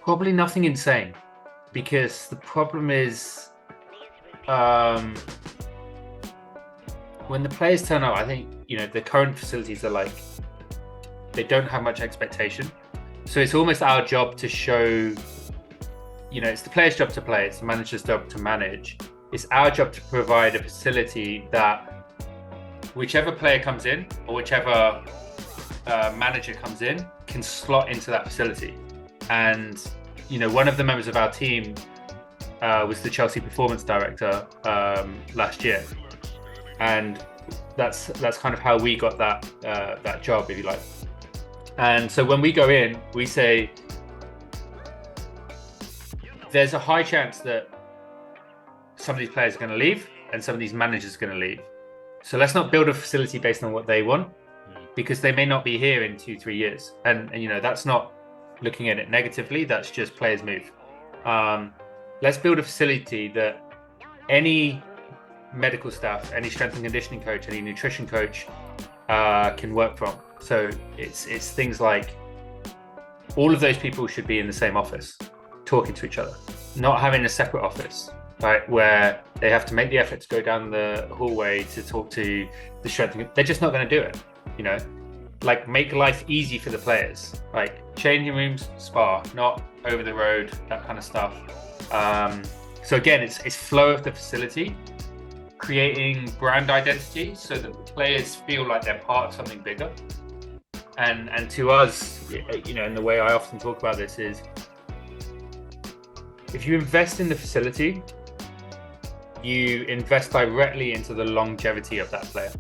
Probably nothing insane, because the problem is when the players turn up, I think, the current facilities are like, they don't have much expectation. So it's almost our job to show, it's the player's job to play, it's the manager's job to manage. It's our job to provide a facility that whichever player comes in or whichever manager comes in can slot into that facility. And, one of the members of our team was the Chelsea performance director last year. And that's kind of how we got that job, if you like. And so when we go in, we say there's a high chance that some of these players are going to leave and some of these managers are going to leave. So let's not build a facility based on what they want, because they may not be here in 2-3 years. And that's not looking at it negatively. That's just players move. Let's build a facility that any medical staff, any strength and conditioning coach, any nutrition coach can work from. So it's things like all of those people should be in the same office, talking to each other, not having a separate office, right, where they have to make the effort to go down the hallway to talk to the strength. They're just not going to do it, like make life easy for the players, like changing rooms, spa, not over the road, that kind of stuff. So again, it's flow of the facility, creating brand identity so that the players feel like they're part of something bigger. And to us, and the way I often talk about this is, if you invest in the facility, you invest directly into the longevity of that player.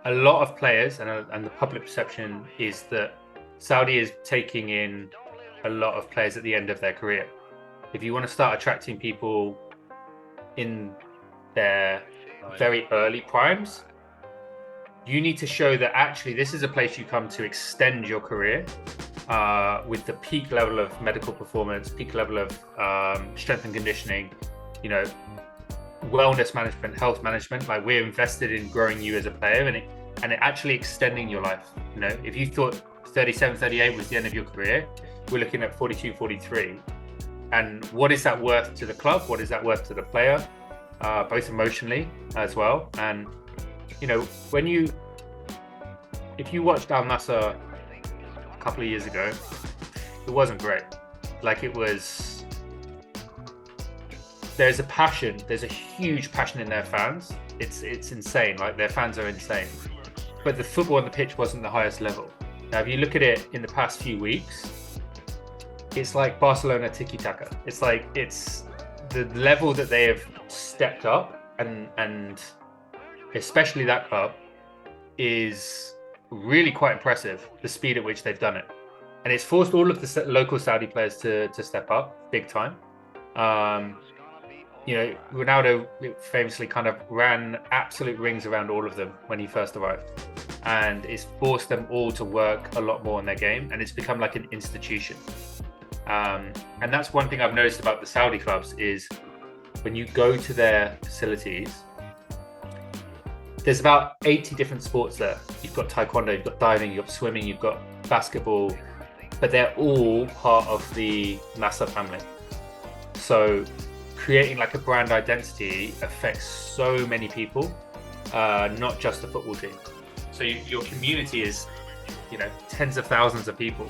A lot of players and the public perception is that Saudi is taking in a lot of players at the end of their career. If you want to start attracting people in their very early primes, you need to show that actually this is a place you come to extend your career with the peak level of medical performance, peak level of strength and conditioning, wellness management, health management. Like, we're invested in growing you as a player and it actually extending your life. If you thought 37, 38 was the end of your career, we're looking at 42, 43. And what is that worth to the club? What is that worth to the player? Both emotionally as well. And if you watched Al-Nassr a couple of years ago, it wasn't great. Like, there's a passion, there's a huge passion in their fans. It's insane. Like, their fans are insane. But the football on the pitch wasn't the highest level. Now, if you look at it in the past few weeks, it's like Barcelona tiki-taka. It's the level that they have stepped up, and especially that club is really quite impressive, the speed at which they've done it. And it's forced all of the local Saudi players to step up big time. Ronaldo famously kind of ran absolute rings around all of them when he first arrived, and it's forced them all to work a lot more on their game, and it's become like an institution. And that's one thing I've noticed about the Saudi clubs is when you go to their facilities, there's about 80 different sports there. You've got taekwondo, you've got diving, you've got swimming, you've got basketball, but they're all part of the Nassr family. So creating like a brand identity affects so many people, not just the football team. So your community is, tens of thousands of people.